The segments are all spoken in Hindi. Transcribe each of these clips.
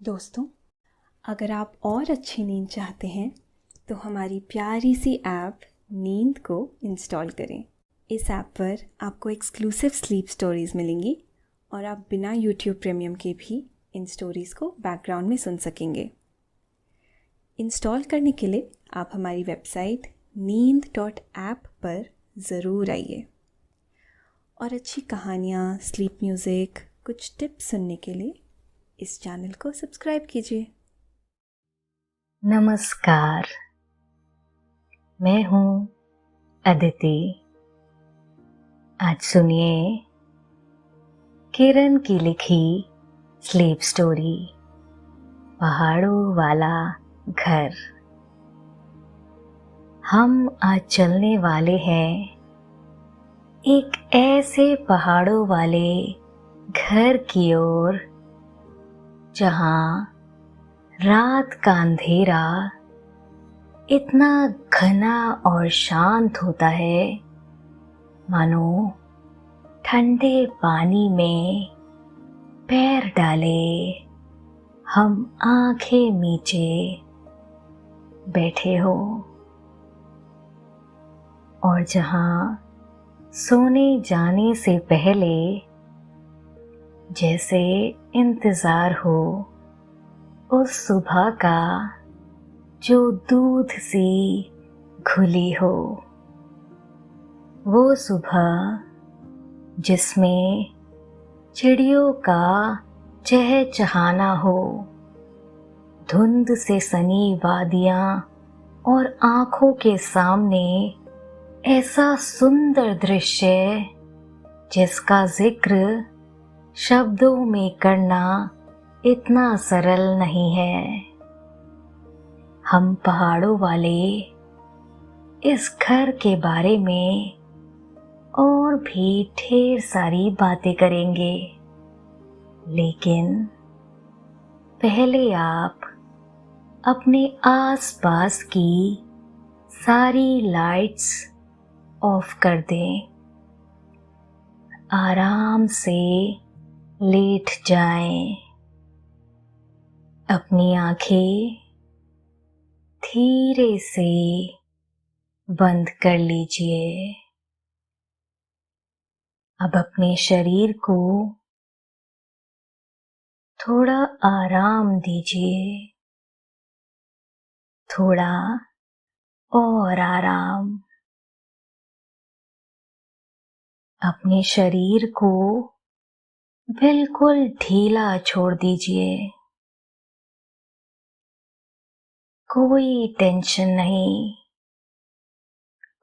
दोस्तों, अगर आप और अच्छी नींद चाहते हैं तो हमारी प्यारी सी ऐप नींद को इंस्टॉल करें। इस ऐप पर आपको एक्सक्लूसिव स्लीप स्टोरीज़ मिलेंगी और आप बिना यूट्यूब प्रीमियम के भी इन स्टोरीज़ को बैकग्राउंड में सुन सकेंगे। इंस्टॉल करने के लिए आप हमारी वेबसाइट neend.app पर ज़रूर आइए और अच्छी कहानियाँ, स्लीप म्यूज़िक, कुछ टिप्स सुनने के लिए इस चैनल को सब्सक्राइब कीजिए। नमस्कार, मैं हूँ अदिति। आज सुनिए किरण की लिखी स्लीप स्टोरी, पहाड़ों वाला घर। हम आज चलने वाले हैं एक ऐसे पहाड़ों वाले घर की ओर जहाँ रात का अंधेरा इतना घना और शांत होता है मानो ठंडे पानी में पैर डाले हम आंखें मीचे बैठे हो, और जहाँ सोने जाने से पहले जैसे इंतजार हो उस सुबह का जो दूध सी घुली हो, वो सुबह जिसमें चिड़ियों का चहचहाना हो, धुंध से सनी वादियां और आंखों के सामने ऐसा सुंदर दृश्य जिसका जिक्र शब्दों में करना इतना सरल नहीं है। हम पहाड़ों वाले इस घर के बारे में और भी ढेर सारी बातें करेंगे, लेकिन पहले आप अपने आसपास की सारी लाइट्स ऑफ कर दें, आराम से लेट जाएं, अपनी आंखें धीरे से बंद कर लीजिए। अब अपने शरीर को थोड़ा आराम दीजिए, थोड़ा और आराम। अपने शरीर को बिल्कुल ढीला छोड़ दीजिए, कोई टेंशन नहीं,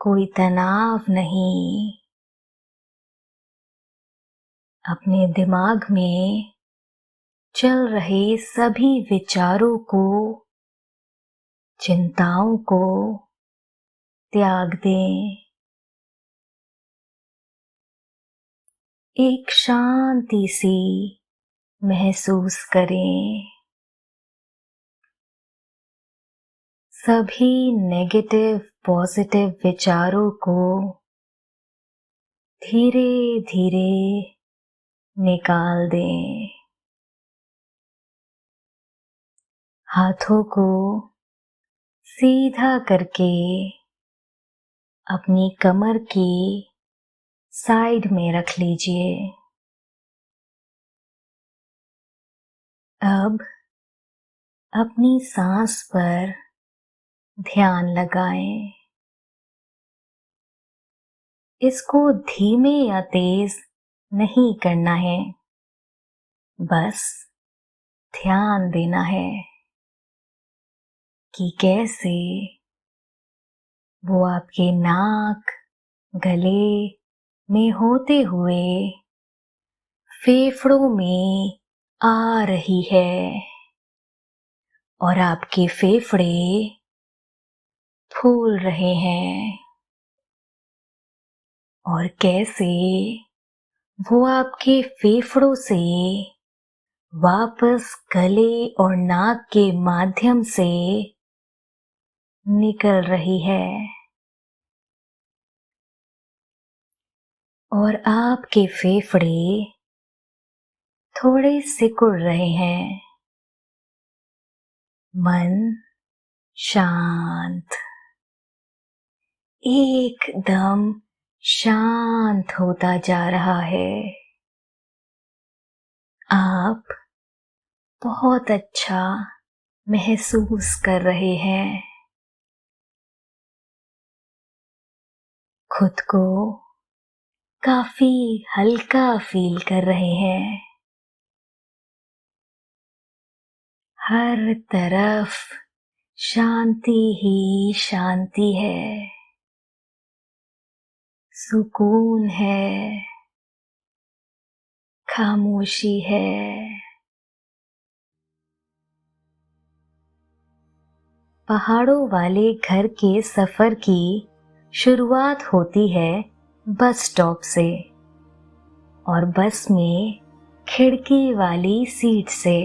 कोई तनाव नहीं। अपने दिमाग में चल रहे सभी विचारों को, चिंताओं को त्याग दें। एक शांति सी महसूस करें। सभी नेगेटिव पॉजिटिव विचारों को धीरे धीरे निकाल दें। हाथों को सीधा करके अपनी कमर की साइड में रख लीजिए। अब अपनी सांस पर ध्यान लगाएं। इसको धीमे या तेज नहीं करना है, बस ध्यान देना है कि कैसे वो आपके नाक, गले में होते हुए फेफड़ों में आ रही है और आपके फेफड़े फूल रहे हैं, और कैसे वो आपके फेफड़ों से वापस गले और नाक के माध्यम से निकल रही है, और आपके फेफड़े थोड़े सिकुड़ रहे हैं, मन शांत, एकदम शांत होता जा रहा है। आप बहुत अच्छा महसूस कर रहे हैं। खुद को काफी हल्का फील कर रहे हैं। हर तरफ शांति ही शांति है, सुकून है, खामोशी है। पहाड़ों वाले घर के सफर की शुरुआत होती है बस स्टॉप से, और बस में खिड़की वाली सीट से।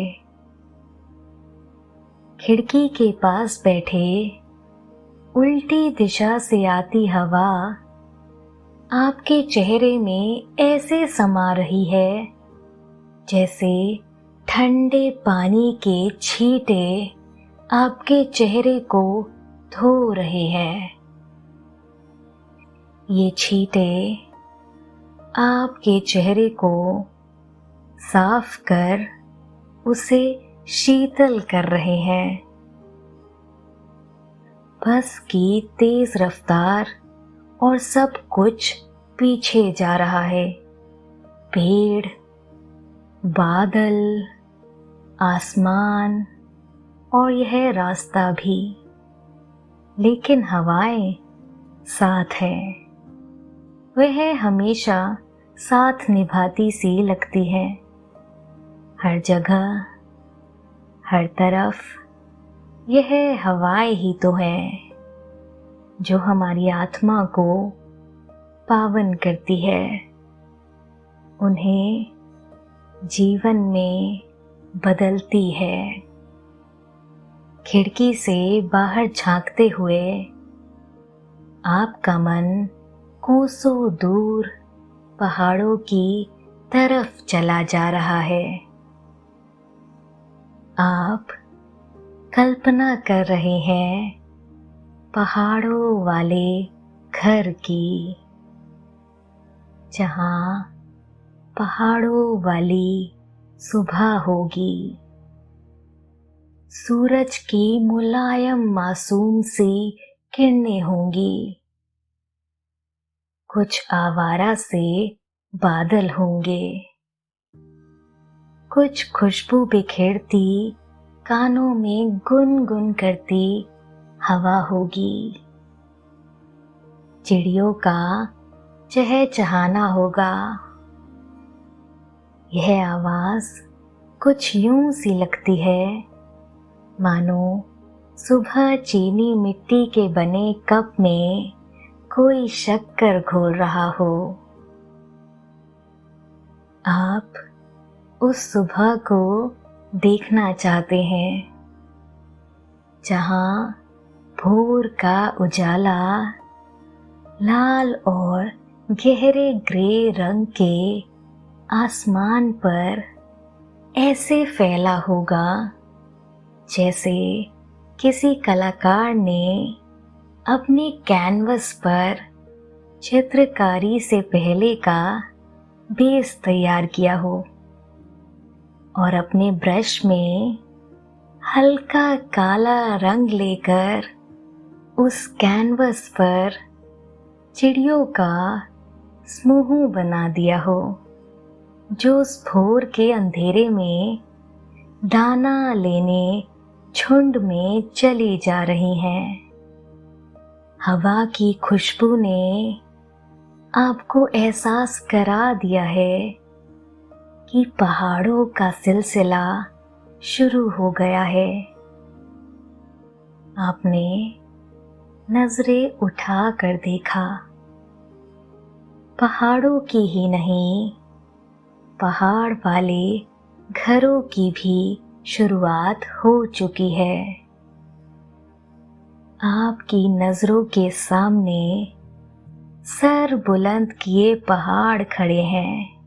खिड़की के पास बैठे उल्टी दिशा से आती हवा आपके चेहरे में ऐसे समा रही है जैसे ठंडे पानी के छींटे आपके चेहरे को धो रहे हैं। ये छींटे आपके चेहरे को साफ कर उसे शीतल कर रहे हैं। बस की तेज रफ्तार और सब कुछ पीछे जा रहा है। पेड़, बादल, आसमान और यह रास्ता भी, लेकिन हवाएं साथ है। वह हमेशा साथ निभाती सी लगती है। हर जगह, हर तरफ यह हवाएं ही तो है जो हमारी आत्मा को पावन करती है, उन्हें जीवन में बदलती है। खिड़की से बाहर झांकते हुए आपका मन कोसों दूर पहाड़ों की तरफ चला जा रहा है। आप कल्पना कर रहे हैं पहाड़ों वाले घर की, जहां पहाड़ों वाली सुबह होगी। सूरज की मुलायम मासूम सी किरणें होंगी। कुछ आवारा से बादल होंगे। कुछ खुशबू बिखेरती कानों में गुनगुन करती हवा होगी। चिड़ियों का चहचहाना होगा। यह आवाज कुछ यूं सी लगती है मानो सुबह चीनी मिट्टी के बने कप में कोई शक्कर घोल रहा हो। आप उस सुबह को देखना चाहते हैं जहां भोर का उजाला लाल और गहरे ग्रे रंग के आसमान पर ऐसे फैला होगा जैसे किसी कलाकार ने अपने कैनवस पर चित्रकारी से पहले का बेस तैयार किया हो और अपने ब्रश में हल्का काला रंग लेकर उस कैनवस पर चिड़ियों का समूह बना दिया हो जो उस भोर के अंधेरे में दाना लेने झुंड में चली जा रही हैं। हवा की खुशबू ने आपको एहसास करा दिया है कि पहाड़ों का सिलसिला शुरू हो गया है। आपने नजरें उठा कर देखा, पहाड़ों की ही नहीं, पहाड़ वाले घरों की भी शुरुआत हो चुकी है। आपकी नजरों के सामने सर बुलंद किए पहाड़ खड़े हैं।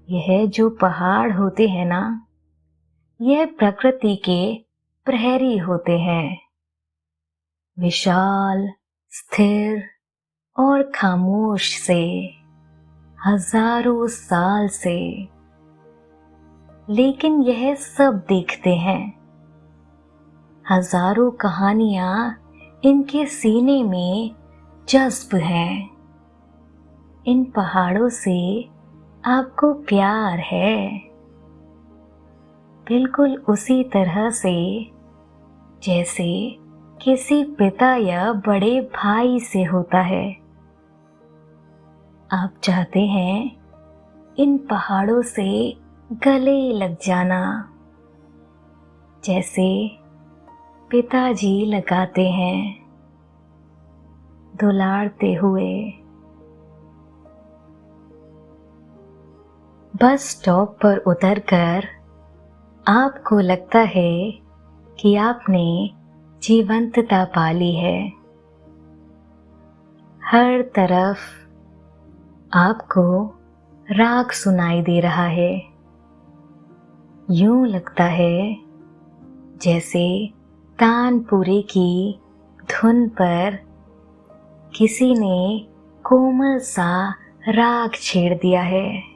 यह जो पहाड़ होते हैं ना, यह प्रकृति के प्रहरी होते हैं, विशाल, स्थिर और खामोश से हजारों साल से। लेकिन यह सब देखते हैं। हजारों कहानियां इनके सीने में जज्ब हैं। इन पहाड़ों से आपको प्यार है, बिल्कुल उसी तरह से जैसे किसी पिता या बड़े भाई से होता है। आप चाहते हैं इन पहाड़ों से गले लग जाना, जैसे पिताजी लगाते हैं, दुलारते हुए। बस स्टॉप पर उतरकर आपको लगता है कि आपने जीवंतता पा ली है। हर तरफ आपको राग सुनाई दे रहा है। यूं लगता है जैसे तानपुरे की धुन पर किसी ने कोमल सा राग छेड़ दिया है।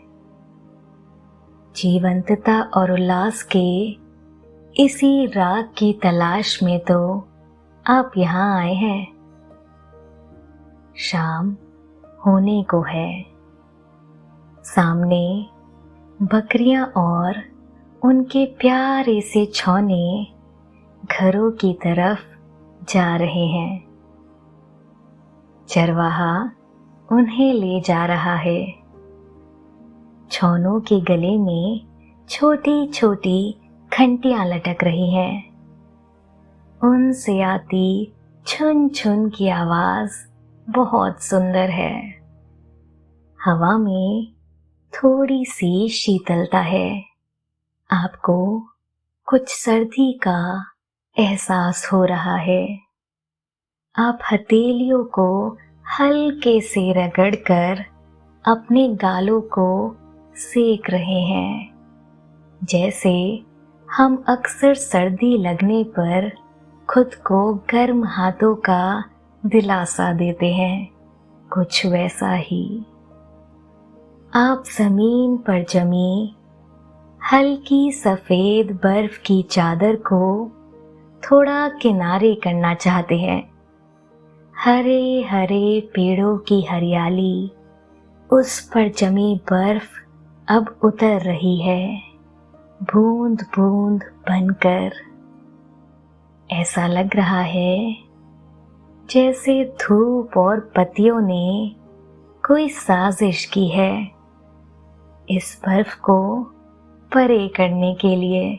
जीवंतता और उल्लास के इसी राग की तलाश में तो आप यहाँ आए हैं। शाम होने को है। सामने बकरियां और उनके प्यारे से छौने घरों की तरफ जा रहे हैं। चरवाहा उन्हें ले जा रहा है। छौनों के गले में छोटी छोटी घंटियां लटक रही हैं। उनसे आती छुन छुन की आवाज बहुत सुंदर है। हवा में थोड़ी सी शीतलता है। आपको कुछ सर्दी का एहसास हो रहा है। आप हथेलियों को हल्के से रगड़कर अपने गालों को सेक रहे हैं, जैसे हम अक्सर सर्दी लगने पर खुद को गर्म हाथों का दिलासा देते हैं। कुछ वैसा ही आप जमीन पर जमी हल्की सफेद बर्फ की चादर को थोड़ा किनारे करना चाहते हैं। हरे हरे पेड़ों की हरियाली, उस पर जमी बर्फ अब उतर रही है, बूंद बूंद बनकर। ऐसा लग रहा है जैसे धूप और पत्तियों ने कोई साजिश की है इस बर्फ को परे करने के लिए।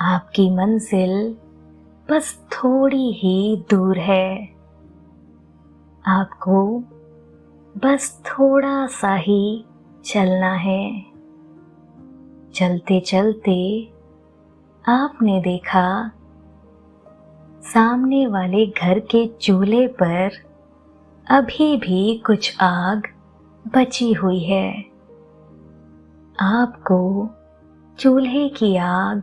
आपकी मंजिल बस थोड़ी ही दूर है। आपको बस थोड़ा सा ही चलना है। चलते चलते आपने देखा सामने वाले घर के चूल्हे पर अभी भी कुछ आग बची हुई है। आपको चूल्हे की आग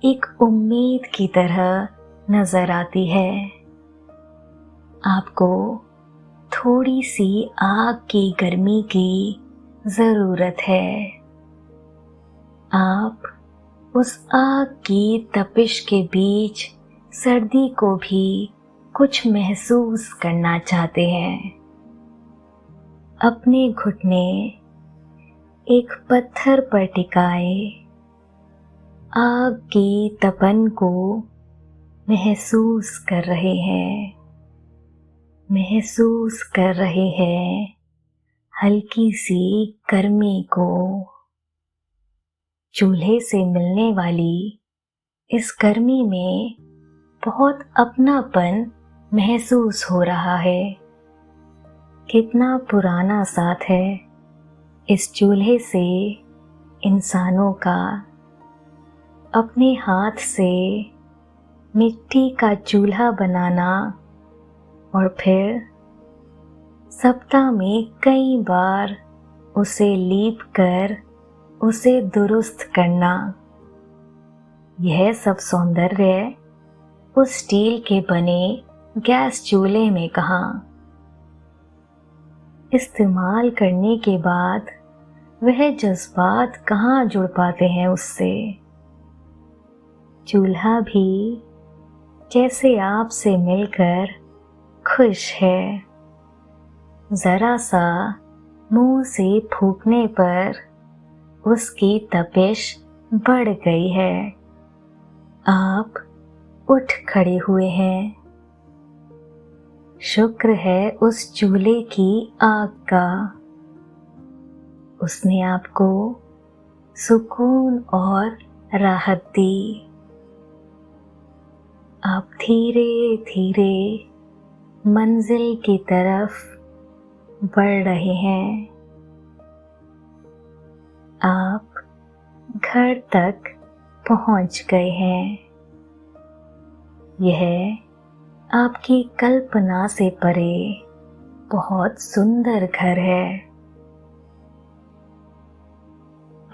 एक उम्मीद की तरह नजर आती है। आपको थोड़ी सी आग की गर्मी की जरूरत है। आप उस आग की तपिश के बीच सर्दी को भी कुछ महसूस करना चाहते हैं। अपने घुटने एक पत्थर पर टिकाए आग की तपन को महसूस कर रहे हैं। महसूस कर रहे हैं हल्की सी गर्मी को। चूल्हे से मिलने वाली इस गर्मी में बहुत अपनापन महसूस हो रहा है। कितना पुराना साथ है इस चूल्हे से इंसानों का। अपने हाथ से मिट्टी का चूल्हा बनाना और फिर सप्ताह में कई बार उसे लीप कर उसे दुरुस्त करना। यह सब सौंदर्य उस स्टील के बने गैस चूल्हे में कहाँ। इस्तेमाल करने के बाद वह जज्बात कहाँ जुड़ पाते हैं उससे। चूल्हा भी जैसे आपसे मिलकर खुश है। जरा सा मुंह से फूंकने पर उसकी तपिश बढ़ गई है। आप उठ खड़े हुए हैं। शुक्र है उस चूल्हे की आग का। उसने आपको सुकून और राहत दी। आप धीरे धीरे मंजिल की तरफ बढ़ रहे हैं। आप घर तक पहुंच गए हैं। यह आपकी कल्पना से परे बहुत सुंदर घर है।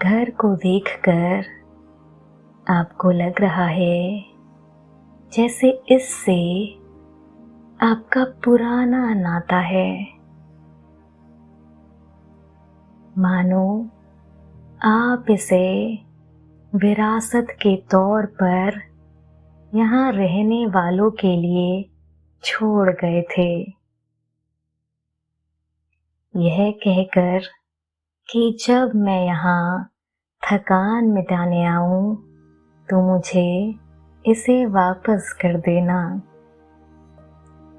घर को देखकर आपको लग रहा है जैसे इससे आपका पुराना नाता है। मानो आप इसे विरासत के तौर पर यहाँ रहने वालों के लिए छोड़ गए थे। यह कहकर कि जब मैं यहाँ थकान मिटाने आऊं तो मुझे इसे वापस कर देना।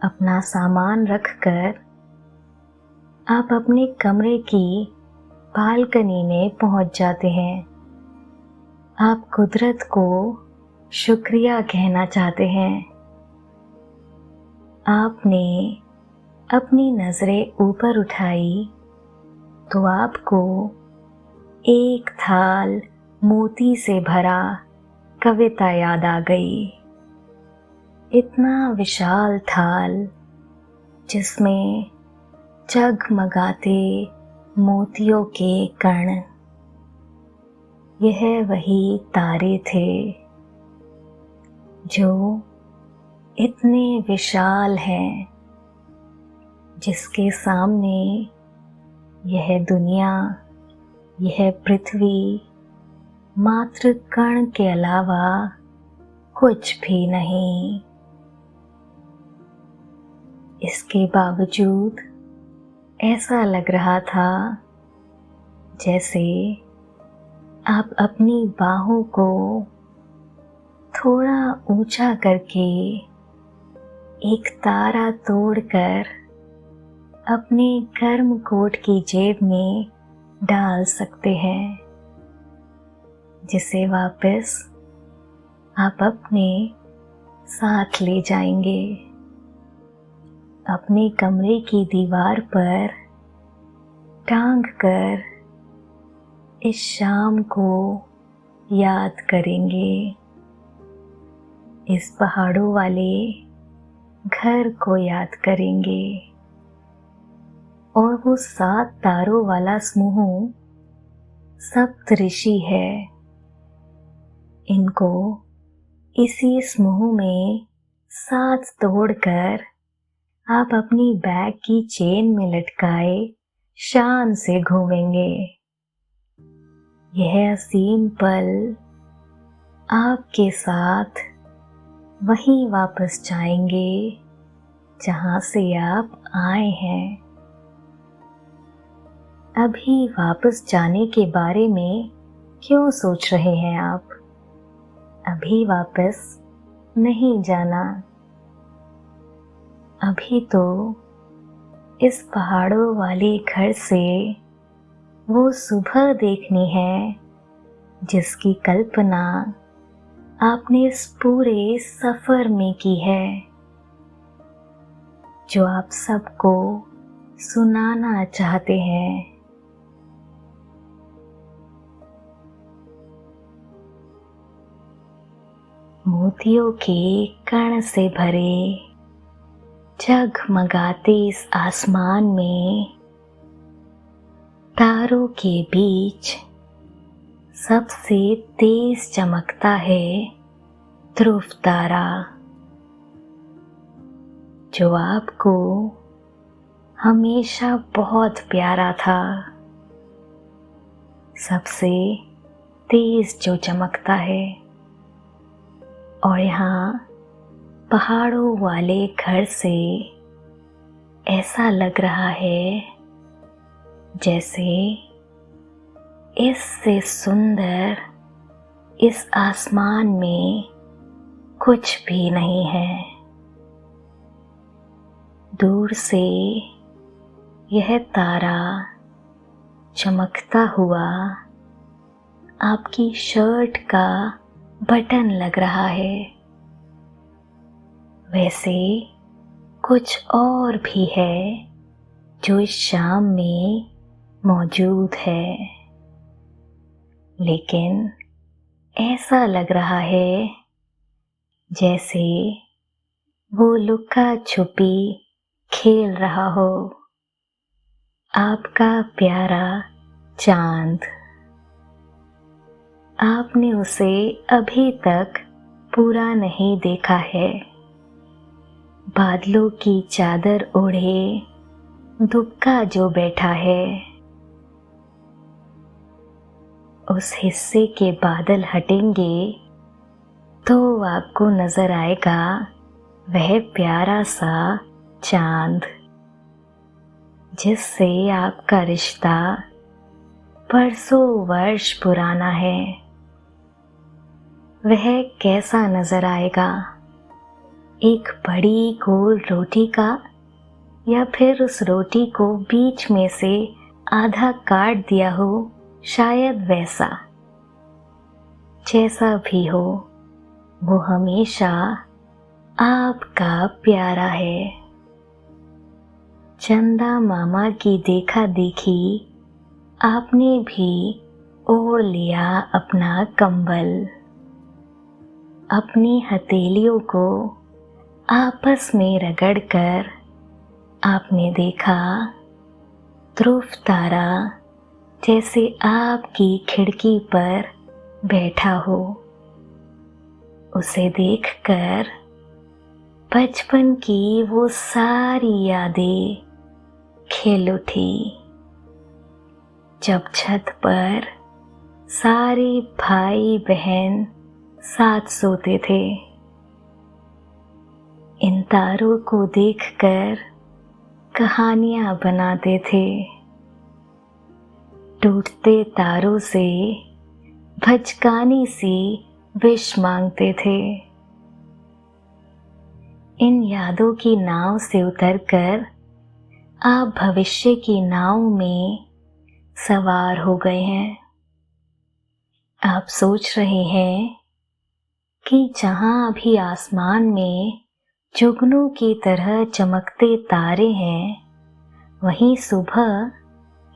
अपना सामान रखकर आप अपने कमरे की बालकनी में पहुंच जाते हैं। आप कुदरत को शुक्रिया कहना चाहते हैं। आपने अपनी नजरें ऊपर उठाई तो आपको एक थाल मोती से भरा कविता याद आ गई। इतना विशाल थाल जिसमें जगमगाते मोतियों के कण। यह वही तारे थे जो इतने विशाल हैं, जिसके सामने यह दुनिया, यह पृथ्वी मात्र कण के अलावा कुछ भी नहीं। इसके बावजूद ऐसा लग रहा था जैसे आप अपनी बाहों को थोड़ा ऊंचा करके एक तारा तोड़कर अपने गर्म कोट की जेब में डाल सकते हैं, जिसे वापस आप अपने साथ ले जाएंगे। अपने कमरे की दीवार पर टांग कर इस शाम को याद करेंगे। इस पहाड़ों वाले घर को याद करेंगे और वो 7 तारों वाला समूह सप्तऋषि है। इनको इसी समूह में साथ तोड़कर आप अपनी बैग की चेन में लटकाए शान से घूमेंगे। यह असीम पल आपके साथ वहीं वापस जाएंगे जहां से आप आए हैं। अभी वापस जाने के बारे में क्यों सोच रहे हैं आप? अभी वापस नहीं जाना। अभी तो इस पहाड़ों वाले घर से वो सुबह देखनी है जिसकी कल्पना आपने इस पूरे सफर में की है, जो आप सबको सुनाना चाहते हैं। मोतियों के कण से भरे जगमगाते इस आसमान में तारों के बीच सबसे तेज चमकता है ध्रुव तारा, जो आपको हमेशा बहुत प्यारा था। सबसे तेज जो चमकता है। और यहाँ पहाड़ों वाले घर से ऐसा लग रहा है जैसे इससे सुंदर इस आसमान में कुछ भी नहीं है। दूर से यह तारा चमकता हुआ आपकी शर्ट का बटन लग रहा है। वैसे कुछ और भी है जो इस शाम में मौजूद है, लेकिन ऐसा लग रहा है जैसे वो लुका छुपी खेल रहा हो। आपका प्यारा चांद। आपने उसे अभी तक पूरा नहीं देखा है। बादलों की चादर ओढ़े दुबका जो बैठा है, उस हिस्से के बादल हटेंगे तो आपको नजर आएगा वह प्यारा सा चांद, जिससे आपका रिश्ता बरसों वर्ष पुराना है। वह कैसा नजर आएगा? एक बड़ी गोल रोटी का, या फिर उस रोटी को बीच में से आधा काट दिया हो, शायद वैसा। जैसा भी हो, वो हमेशा आपका प्यारा है। चंदा मामा की देखा देखी आपने भी ओढ़ लिया अपना कंबल। अपनी हथेलियों को आपस में रगड़कर आपने देखा ध्रुव तारा जैसे आपकी खिड़की पर बैठा हो। उसे देखकर बचपन की वो सारी यादें खिल उठी, जब छत पर सारे भाई बहन साथ सोते थे। इन तारों को देखकर कहानियां बनाते थे। टूटते तारों से भचकानी सी विश मांगते थे। इन यादों की नाव से उतरकर आप भविष्य की नाव में सवार हो गए हैं। आप सोच रहे हैं कि जहां अभी आसमान में जुगनू की तरह चमकते तारे हैं, वहीं सुबह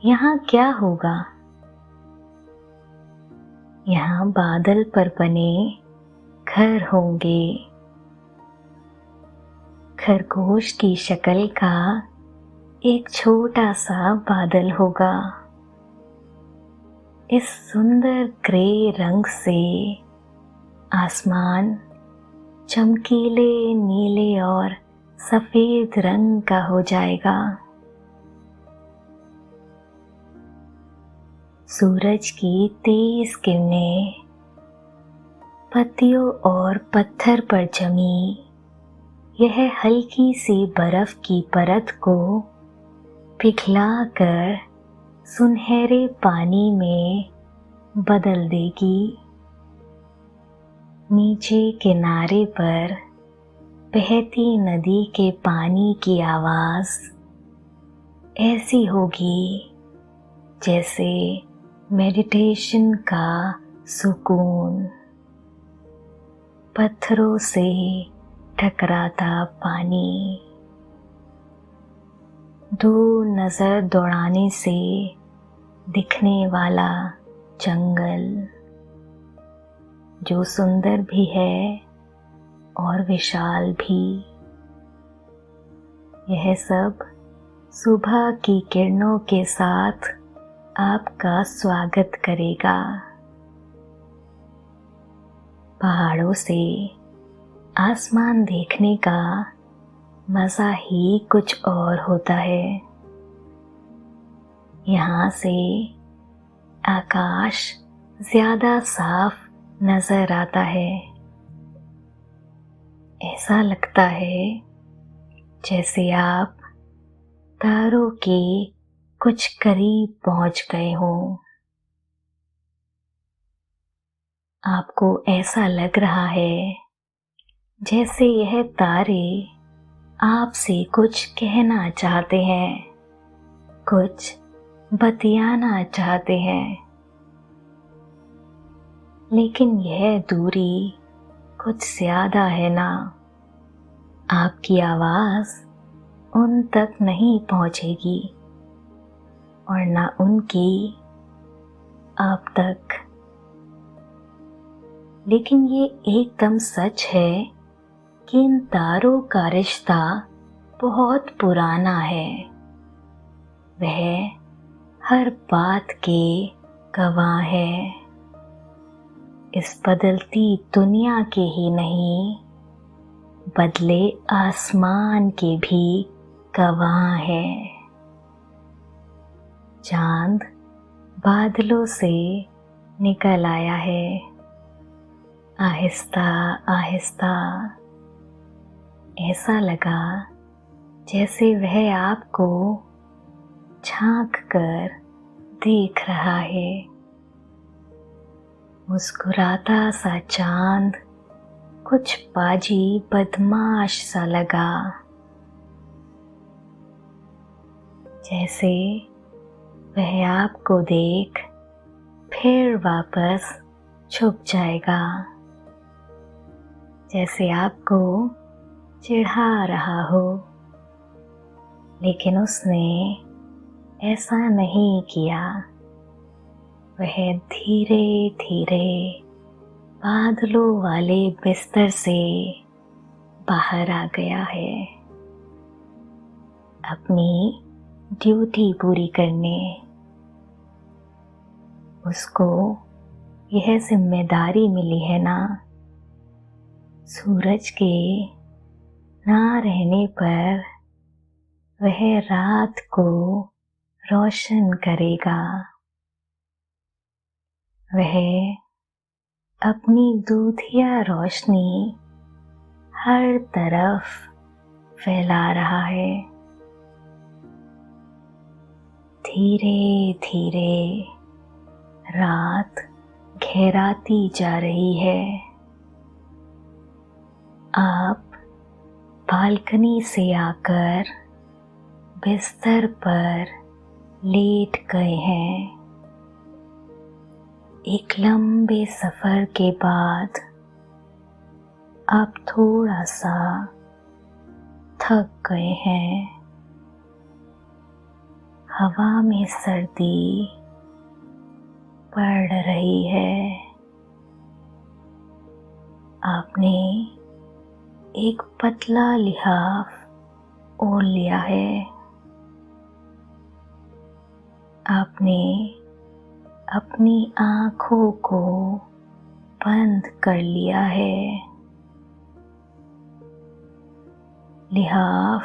यहाँ क्या होगा? यहाँ बादल पर बने घर होंगे। खरगोश की शक्ल का एक छोटा सा बादल होगा। इस सुंदर ग्रे रंग से आसमान चमकीले नीले और सफेद रंग का हो जाएगा। सूरज की तेज किरणें पत्तियों और पत्थर पर जमी यह हल्की सी बर्फ की परत को पिघलाकर सुनहरे पानी में बदल देगी। नीचे किनारे पर बहती नदी के पानी की आवाज ऐसी होगी जैसे मेडिटेशन का सुकून। पत्थरों से टकराता पानी, दूर नजर दौड़ाने से दिखने वाला जंगल, जो सुंदर भी है और विशाल भी। यह सब सुबह की किरणों के साथ आपका स्वागत करेगा। पहाड़ों से आसमान देखने का मज़ा ही कुछ और होता है। यहाँ से आकाश ज़्यादा साफ नज़र आता है। ऐसा लगता है जैसे आप तारों के कुछ करीब पहुँच गए हों। आपको ऐसा लग रहा है जैसे यह तारे आपसे कुछ कहना चाहते हैं, कुछ बतियाना चाहते हैं। लेकिन यह दूरी कुछ ज़्यादा है ना। आपकी आवाज़ उन तक नहीं पहुँचेगी और ना उनकी आप तक। लेकिन ये एकदम सच है कि इन तारों का रिश्ता बहुत पुराना है। वह हर बात के गवाह है। इस बदलती दुनिया के ही नहीं, बदले आसमान के भी गवाह है। चांद बादलों से निकल आया है। आहिस्ता आहिस्ता ऐसा लगा जैसे वह आपको झांक कर देख रहा है। मुस्कुराता सा चांद कुछ बाजी बदमाश सा लगा, जैसे वह आपको देख फिर वापस छुप जाएगा, जैसे आपको चिढ़ा रहा हो। लेकिन उसने ऐसा नहीं किया। वह धीरे धीरे बादलों वाले बिस्तर से बाहर आ गया है, अपनी ड्यूटी पूरी करने। उसको यह जिम्मेदारी मिली है ना, सूरज के ना रहने पर वह रात को रोशन करेगा। वह अपनी दूधिया रोशनी हर तरफ फैला रहा है। धीरे धीरे रात गहराती जा रही है। आप बालकनी से आकर बिस्तर पर लेट गए हैं। एक लंबे सफर के बाद आप थोड़ा सा थक गए हैं। हवा में सर्दी पड़ रही है। आपने एक पतला लिहाफ ओढ़ लिया है। आपने अपनी आँखों को बंद कर लिया है। लिहाफ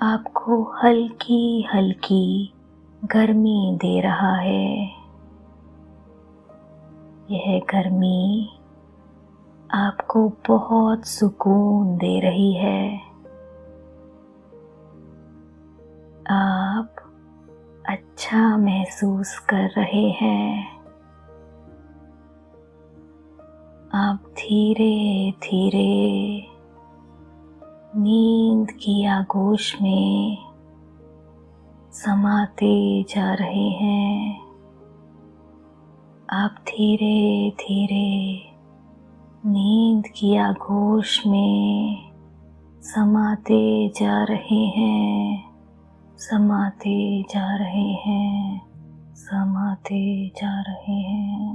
आपको हल्की हल्की गर्मी दे रहा है। यह गर्मी आपको बहुत सुकून दे रही है। आप अच्छा महसूस कर रहे हैं। आप धीरे धीरे नींद की आगोश में समाते जा रहे हैं। आप धीरे धीरे नींद की आगोश में समाते जा रहे हैं, समाते जा रहे हैं, समाते जा रहे हैं।